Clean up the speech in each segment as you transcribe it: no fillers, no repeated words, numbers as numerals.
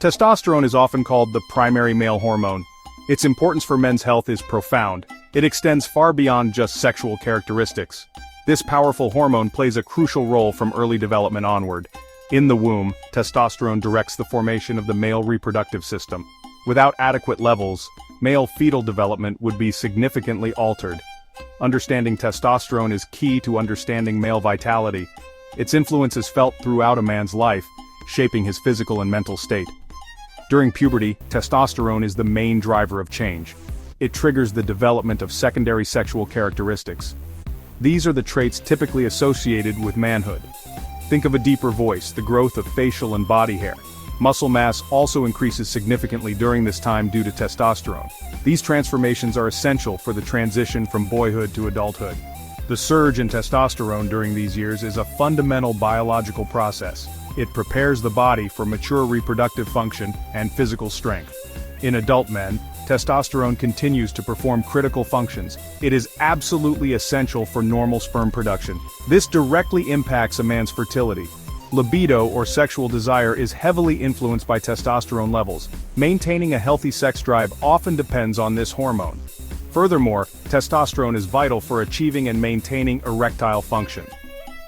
Testosterone is often called the primary male hormone. Its importance for men's health is profound. It extends far beyond just sexual characteristics. This powerful hormone plays a crucial role from early development onward. In the womb, testosterone directs the formation of the male reproductive system. Without adequate levels, male fetal development would be significantly altered. Understanding testosterone is key to understanding male vitality. Its influence is felt throughout a man's life, shaping his physical and mental state. During puberty, testosterone is the main driver of change. It triggers the development of secondary sexual characteristics. These are the traits typically associated with manhood. Think of a deeper voice, the growth of facial and body hair. Muscle mass also increases significantly during this time due to testosterone. These transformations are essential for the transition from boyhood to adulthood. The surge in testosterone during these years is a fundamental biological process. It prepares the body for mature reproductive function and physical strength. In adult men, testosterone continues to perform critical functions. It is absolutely essential for normal sperm production. This directly impacts a man's fertility. Libido or sexual desire is heavily influenced by testosterone levels. Maintaining a healthy sex drive often depends on this hormone. Furthermore, testosterone is vital for achieving and maintaining erectile function.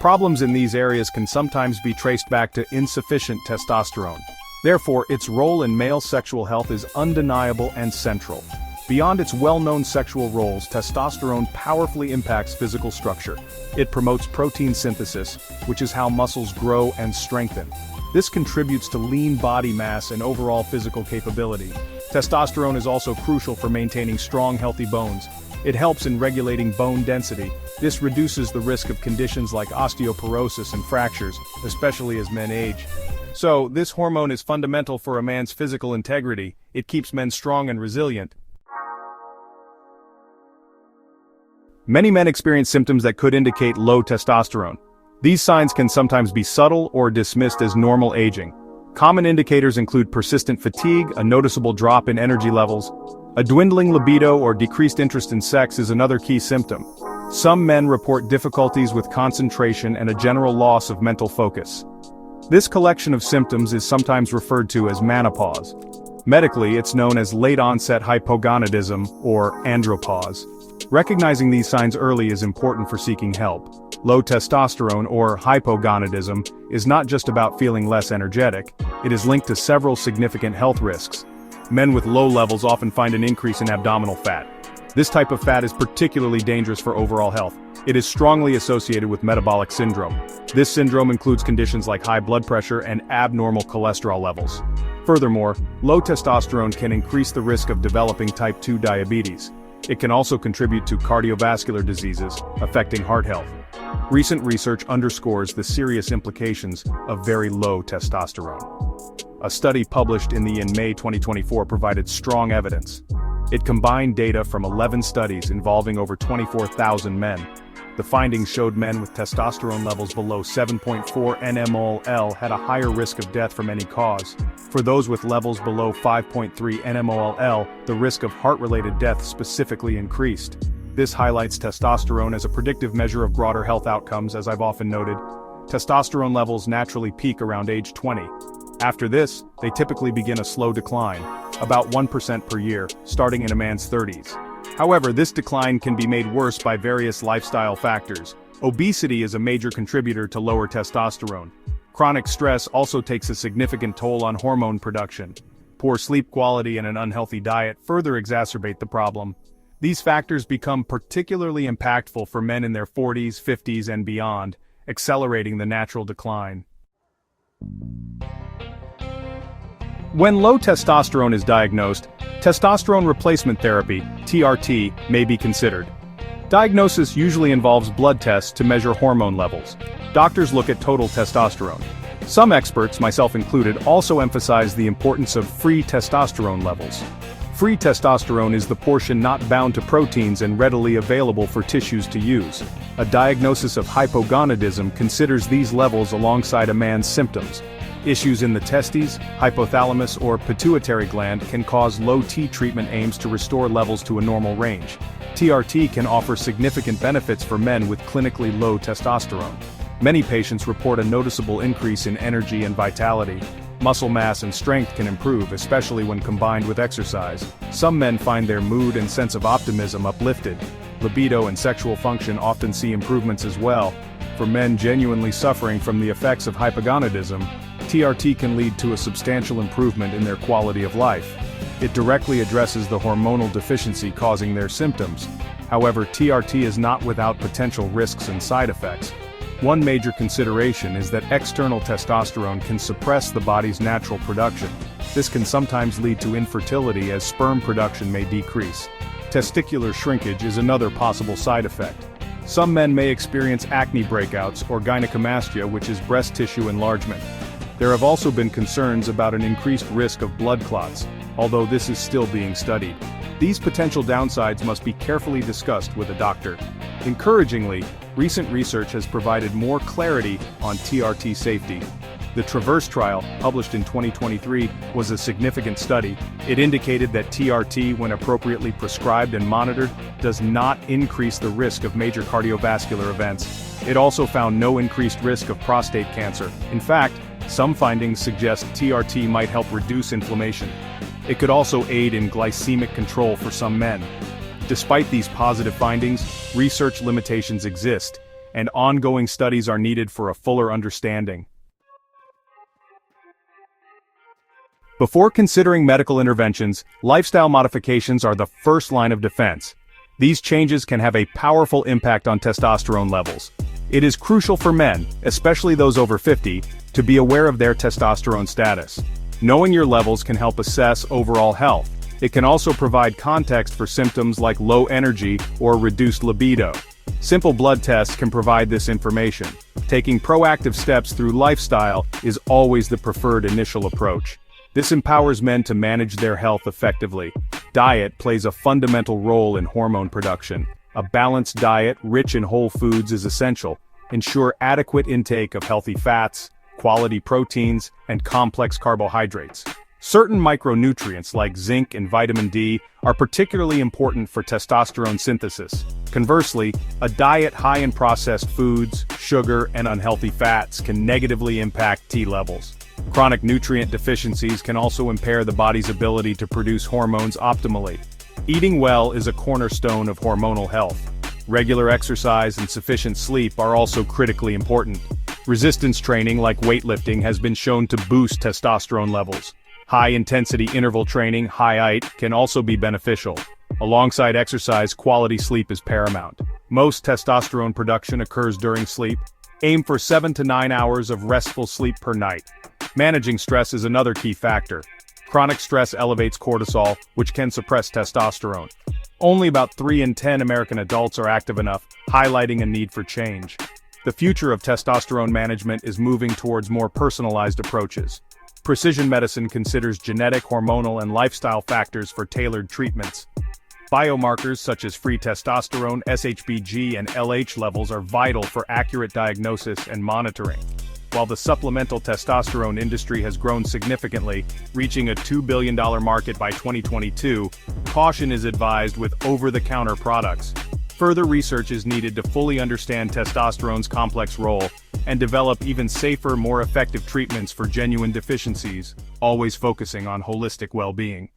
Problems in these areas can sometimes be traced back to insufficient testosterone. Therefore, its role in male sexual health is undeniable and central. Beyond its well-known sexual roles, testosterone powerfully impacts physical structure. It promotes protein synthesis, which is how muscles grow and strengthen. This contributes to lean body mass and overall physical capability. Testosterone is also crucial for maintaining strong, healthy bones. It helps in regulating bone density. This reduces the risk of conditions like osteoporosis and fractures, especially as men age. So, this hormone is fundamental for a man's physical integrity. It keeps men strong and resilient. Many men experience symptoms that could indicate low testosterone. These signs can sometimes be subtle or dismissed as normal aging. Common indicators include persistent fatigue, a noticeable drop in energy levels. A dwindling libido or decreased interest in sex is another key symptom. Some men report difficulties with concentration and a general loss of mental focus. This collection of symptoms is sometimes referred to as menopause. Medically, it's known as late-onset hypogonadism or andropause. Recognizing these signs early is important for seeking help. Low testosterone or hypogonadism is not just about feeling less energetic, it is linked to several significant health risks. Men with low levels often find an increase in abdominal fat. This type of fat is particularly dangerous for overall health. It is strongly associated with metabolic syndrome. This syndrome includes conditions like high blood pressure and abnormal cholesterol levels. Furthermore, low testosterone can increase the risk of developing type 2 diabetes. It can also contribute to cardiovascular diseases, affecting heart health. Recent research underscores the serious implications of very low testosterone. A study published in May 2024 provided strong evidence. It combined data from 11 studies involving over 24,000 men. The findings showed men with testosterone levels below 7.4 nmol/L had a higher risk of death from any cause. For those with levels below 5.3 nmol/L, the risk of heart-related death specifically increased. This highlights testosterone as a predictive measure of broader health outcomes. As I've often noted, testosterone levels naturally peak around age 20. After this, they typically begin a slow decline, about 1% per year, starting in a man's 30s. However, this decline can be made worse by various lifestyle factors. Obesity is a major contributor to lower testosterone. Chronic stress also takes a significant toll on hormone production. Poor sleep quality and an unhealthy diet further exacerbate the problem. These factors become particularly impactful for men in their 40s, 50s, and beyond, accelerating the natural decline. When low testosterone is diagnosed, testosterone replacement therapy, TRT, may be considered. Diagnosis usually involves blood tests to measure hormone levels. Doctors look at total testosterone. Some experts, myself included, also emphasize the importance of free testosterone levels. Free testosterone is the portion not bound to proteins and readily available for tissues to use. A diagnosis of hypogonadism considers these levels alongside a man's symptoms. Issues in the testes, hypothalamus, or pituitary gland can cause low T treatment aims to restore levels to a normal range. TRT can offer significant benefits for men with clinically low testosterone. Many patients report a noticeable increase in energy and vitality. Muscle mass and strength can improve, especially when combined with exercise. Some men find their mood and sense of optimism uplifted. Libido and sexual function often see improvements as well. For men genuinely suffering from the effects of hypogonadism, TRT can lead to a substantial improvement in their quality of life. It directly addresses the hormonal deficiency causing their symptoms. However, TRT is not without potential risks and side effects. One major consideration is that external testosterone can suppress the body's natural production. This can sometimes lead to infertility as sperm production may decrease. Testicular shrinkage is another possible side effect. Some men may experience acne breakouts or gynecomastia, which is breast tissue enlargement. There have also been concerns about an increased risk of blood clots, although this is still being studied. These potential downsides must be carefully discussed with a doctor. Encouragingly, recent research has provided more clarity on TRT safety. The Traverse trial, published in 2023, was a significant study. It indicated that TRT, when appropriately prescribed and monitored, does not increase the risk of major cardiovascular events. It also found no increased risk of prostate cancer. In fact, some findings suggest TRT might help reduce inflammation. It could also aid in glycemic control for some men. Despite these positive findings, research limitations exist, and ongoing studies are needed for a fuller understanding. Before considering medical interventions, lifestyle modifications are the first line of defense. These changes can have a powerful impact on testosterone levels. It is crucial for men, especially those over 50, to be aware of their testosterone status. Knowing your levels can help assess overall health. It can also provide context for symptoms like low energy or reduced libido. Simple blood tests can provide this information. Taking proactive steps through lifestyle is always the preferred initial approach. This empowers men to manage their health effectively. Diet plays a fundamental role in hormone production. A balanced diet rich in whole foods is essential. Ensure adequate intake of healthy fats, quality proteins, and complex carbohydrates. Certain micronutrients like zinc and vitamin D are particularly important for testosterone synthesis. Conversely, a diet high in processed foods, sugar, and unhealthy fats can negatively impact T levels. Chronic nutrient deficiencies can also impair the body's ability to produce hormones optimally. Eating well is a cornerstone of hormonal health. Regular exercise and sufficient sleep are also critically important. Resistance training like weightlifting has been shown to boost testosterone levels. High-intensity interval training, HIIT, can also be beneficial. Alongside exercise, quality sleep is paramount. Most testosterone production occurs during sleep. Aim for 7 to 9 hours of restful sleep per night. Managing stress is another key factor. Chronic stress elevates cortisol, which can suppress testosterone. Only about 3 in 10 American adults are active enough, highlighting a need for change. The future of testosterone management is moving towards more personalized approaches. Precision medicine considers genetic, hormonal, and lifestyle factors for tailored treatments. Biomarkers such as free testosterone, SHBG, and LH levels are vital for accurate diagnosis and monitoring. While the supplemental testosterone industry has grown significantly, reaching a $2 billion market by 2022, caution is advised with over-the-counter products. Further research is needed to fully understand testosterone's complex role and develop even safer, more effective treatments for genuine deficiencies, always focusing on holistic well-being.